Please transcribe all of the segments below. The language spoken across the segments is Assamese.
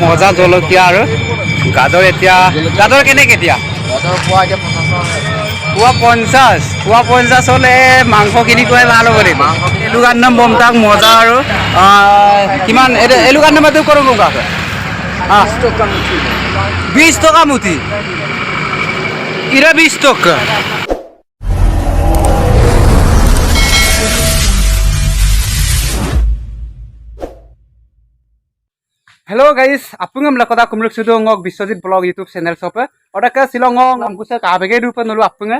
মজা জলকীয়া আৰু গাজৰ এতিয়া গাজৰ কেনেকৈ এতিয়া পুৱা 50 হ'লে মাংস কিনি খুৱাই ভাল হ'ব লাগিব এলুগাৰ নাম বমতাক মজা আৰু কিমান এলুগাৰ নাম কৰোঁ গা 20 টকা মুঠি ইৰা 20 টকা Hello guys, apung am lakota kumluk sudo ngok Biswajit blog YouTube channel sope. Oda ka silong ngok amkusa kabege dupa nulu apung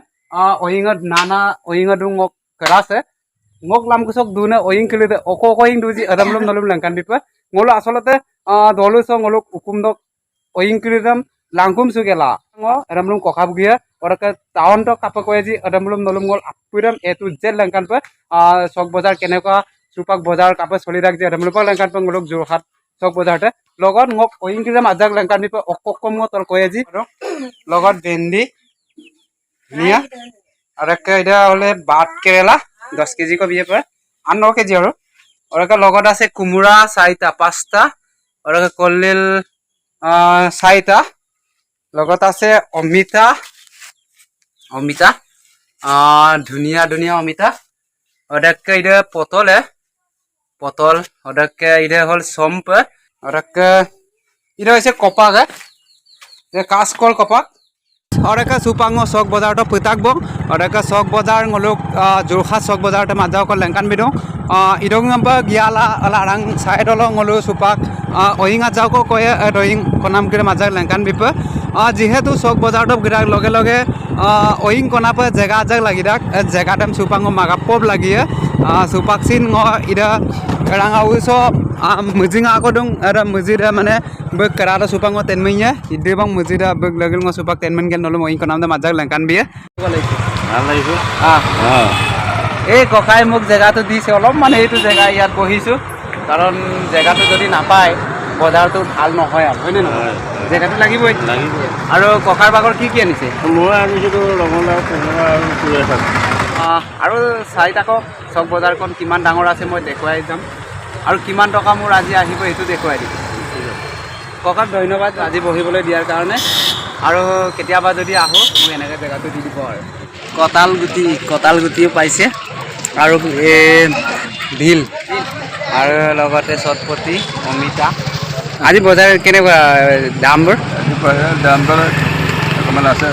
oinga nana oinga du ngok kerase. Ngok lam kusok duna oing kelide oko oing duji adamlum nalum langkan dipa. Ngolo asolate dolu so ngolok ukum dok oing kelidam langkum sugela. Ngo adamlum kokab gia. Oda ka tahun tok apa koyaji adamlum nalum ngol apuram etu jet langkan pa sok bazar keneka supak bazar kapa solidak je adamlum langkan pa ngolok Jorhat sok bazarte লগত ngক ওইং কিজাম আজাক লেংকান দিপ অককম তল কয়েজি লগত ভেন্ডি নিয়া আর একটা এটা হলে বাট কেৰেলা 10 কেজি কো বিয়ে পড়ে আর 9 কেজি আর ওরকা লগত আছে কুমড়া 4টা 5টা ওরকা কললেল 4টা লগত আছে অমিতা ধুনিয়া অমিতা ওরকা এটা পটল ওরকা এটা হল সম্প और इधर ऐसे कपाक है ये कासकल कपाक और एक सुपांगो शौक बाजार तो पिताक बो और एक शौक बाजार लोग जोरहाट शौक बाजार तो माजा को लेंकान बिदो इदों नंबर गियाला अलारंग साइड लो ngolo सुपाक ओइंग आजाव को कोय रोइंग कोनाम के माजा लेंकान बिप जिहेतु शौक बाजार तो गिरा लगे लगे ओइंग कोना पर जगह आजाक लागि दाक जगह टाइम सुपांगो मागा पब लागि सुपाक सिन इदा रांगाउसो मुजिंग आको दं आरो मुजिदा माने बे करादा सुपांगो तेनमैया इदेबां मुजिदा बे लगलंगो सुपाक तेनमन गेल नलो मोइन कोनाम दा माजाक लेंकान बिए ভাল লাগিছে এই ককাই মোক জেগাটো দিছে অলপ মানে এইটো জেগা ইয়াত বহিছো কাৰণ জেগাটো যদি নাপায় বজাৰটো ভাল নহয় আৰু হয়নে নহয় জেগাটো লাগিবই আৰু ককাৰ বাগৰ কি আনিছে মই আনিছো ৰঙলাও কোমৰা আৰু পুৰে শাক আৰু চাইটাকো চক বজাৰখন কিমান ডাঙৰ আছে মই দেখুৱাই যাম আৰু কিমান টকা মোৰ আজি আহিব এইটো দেখুৱাই দিম ককাক ধন্যবাদ আজি বহিবলৈ দিয়াৰ কাৰণে আৰু কেতিয়াবা যদি আহো মই এনেকৈ জেগাটো দি দিব আৰু কঁতাল গুটিও পাইছে আৰু ভিল আৰু লগতে চটপটি অমিতা আজি বজাৰ কেনেকুৱা দামবোৰ অকণমান আছে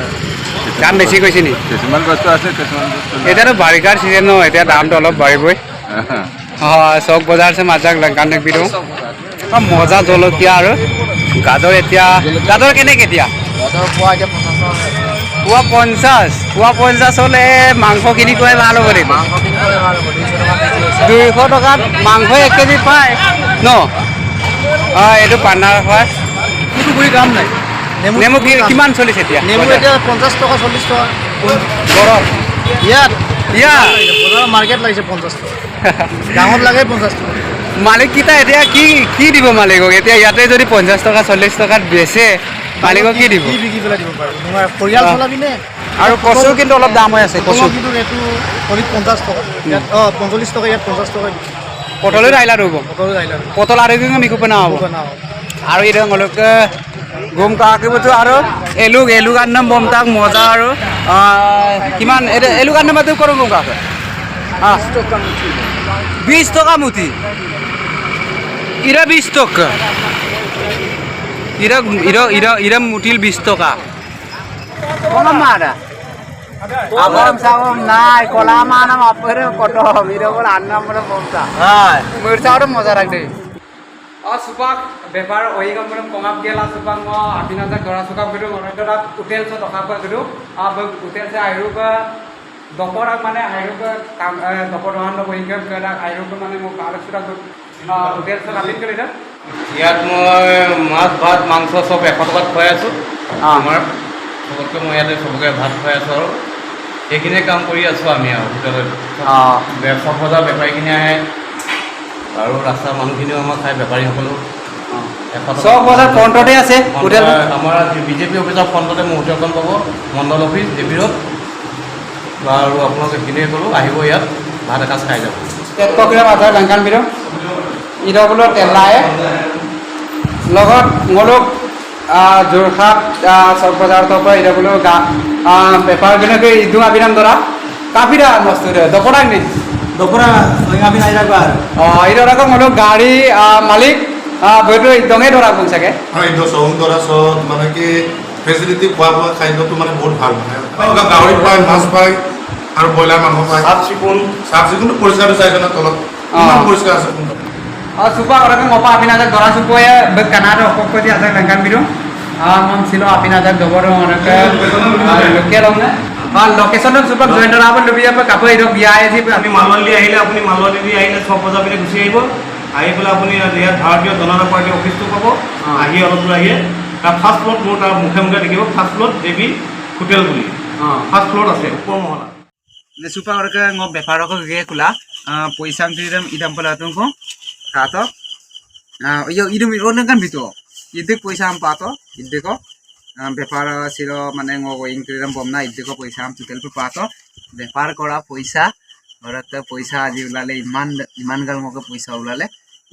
দাম বেছি কৈছে নি কিছুমান বস্তু আছে এতিয়াতো বাৰিষাৰ চিজন ন এতিয়া দামটো অলপ বাঢ়িবই চক বজাৰ আছে মাজাক লেংকান বিদো মজা জলকীয়া আৰু গাজৰ কেনেকৈ এতিয়া পুৱা 50 হ'লে মাংস কিনি খুৱাই ভাল হ'ব লাগিব 200 টকাত মাংস 1 কেজি পায় ন এইটো পাৰ্টনাৰ হয় কিন্তু গুৰি দাম নাই নেমু কিমান চলিছে এতিয়া নেমু এতিয়া 50 টকা 40 টকা গৰম ইয়াত মাৰ্কেট লাগিছে 50 টকা ডাঙৰ লাগে 50 টকা মালিক কিটা এতিয়া কি দিব মালিকক এতিয়া ইয়াতে যদি 50 টকা 40 টকাত বেচে মালিকক কি দিব বিকি পেলাই দিব পাৰো তোমাৰ পৰিয়াল চলাবিনে আৰু কচু কিন্তু অলপ দাম হৈ আছে কচু কিন্তু এটো 50 টকা ইয়াত 45 টকা ইয়াত 50 টকা পটলৰ আইলা ৰব পটল আৰু কিং মিকু বনা হ'ব আৰু ইদং অলক গম কাকিবতো আৰু এলুগাৰ নাম বমতাক মজা আৰু কিমান এলুগাৰ নাম তো কৰো গম কাকে 20 টকা মুঠি ইৰা 20 টকা ইরা মুঠিল 20 টাকা কোন মারা আমম সামম নাই কলা মানাম আপরে কটম ইরা বল আন্নামরে বমতা হ্যাঁ মিরচাওর মজা রাখদে সুপাক বেপার ওইগমরম কঙাপ গেলা সুপাং আদিনাজা গড়া সুকাপ গদু মনদরা হোটেল ছ টকা পা গদু হোটেল সে আইরুক দপরাক মানে আইরুক দপরহান বইগম গদা আইরুক মানে মো কারসুরা হোটেল ছ আলিন গলিদা ইয়াত মই মাছ ভাত মাংস সব 100 টকাত খুৱাই আছোঁ আমাৰ চবতকৈ মই ইয়াতে চবকে ভাত খুৱাই আছোঁ আৰু এইখিনিয়ে কাম কৰি আছোঁ আমি আৰু হোটেলত ব্যৱসায় বজাৰ বেপাৰীখিনি আহে আৰু ৰাস্তাৰ মানুহখিনিও আমাৰ খাই বেপাৰীসকলেও চব বজাৰ ফ্ৰণ্টতে আছে হোটেল আমাৰ বিজেপি অফিচৰ ফ্ৰণ্টতে মোৰ হোটেলখন পাব মণ্ডল অফিচ জেপি ৰোড আৰু আপোনালোকে এইখিনিয়ে ক'লোঁ আহিব ইয়াত ভাত এসাঁজ খাই যাব 1 কিলো আধা লংকান বিৰো ইডা বলো তেলায় লগত ngolok Jorhat Sok Bazar to pa ida bolo ga bepa gina ke idung abinam dora kafira mastu de dopora ni Dopora oi abin aira bar. ida ora ko ngolok gari malik boito idonge dora kun sake এই সং ধরা সব মানে কি ফেসিলিটি পোৱা খাদ্যটো মানে বহুত ভাল মানে গাহৰি পায় মাছ পায় আৰু ব্ৰইলাৰ মাংস পায় চাফ চিকুণ পৰিষ্কাৰ চাইছে না তলত ইমান পৰিষ্কাৰ আছে supa ora ko ngopa abina jak dora supoya be kanado kokko di ajak langkan bidung mon silo abina jak doboro ora ke lokelong na location supa join dora abon lubiya pa kapo ido biya ai ji আমি মালৱালি আহিলে আপুনি মালৱালি দি আহিলে 6 বজাৰ পিনে গুচি আহিব আহি পেলাই আপুনি ইয়াত ভাৰতীয় জনতা পাৰ্টি অফিচটো পাব আহি অলপ দূৰ আহিয়ে তাৰ ফাৰ্ষ্ট ফ্লোৰত মোৰ তাৰ মুখে মুখে দেখিব ফাৰ্ষ্ট ফ্লোৰত দেৱী হোটেল বুলি ফাৰ্ষ্ট ফ্লোৰত আছে ওপৰ মহলা le supa ora ke ngo beparo ko ge kula poisam tidam idam pala tungko kato yo idum ron kan bito idik poisa am pato idiko bepara silo mane ngo going tidam bomna idiko poisa am tutel pu pato bepar kora poisa ora te poisa aji ulale iman gal ngo poisa ulale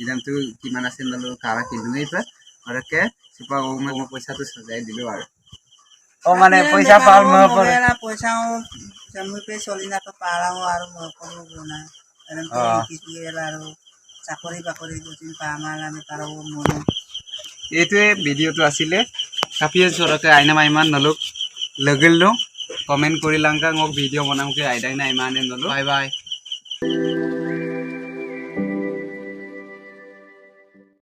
idam tu kimana sen dalu kara kidungai pa ora ke supa ngo poisa tu sajai dilu ar mane poisa pal mo por poisa samui pe solina pa para aru mo kono guna eran কিছু আৰু চাকৰি বাকৰি গতিন পামাল আমি পাৰো মনো এইটোৱে ভিডিঅ'টো আছিলে কাপিয়ে সৰকে আইনা মাইমান নলুক লগিলনো কমেন্ট কৰি লাংকা মোক ভিডিঅ' বনামকে আইদাইনা ইমানে নলু বাই বাই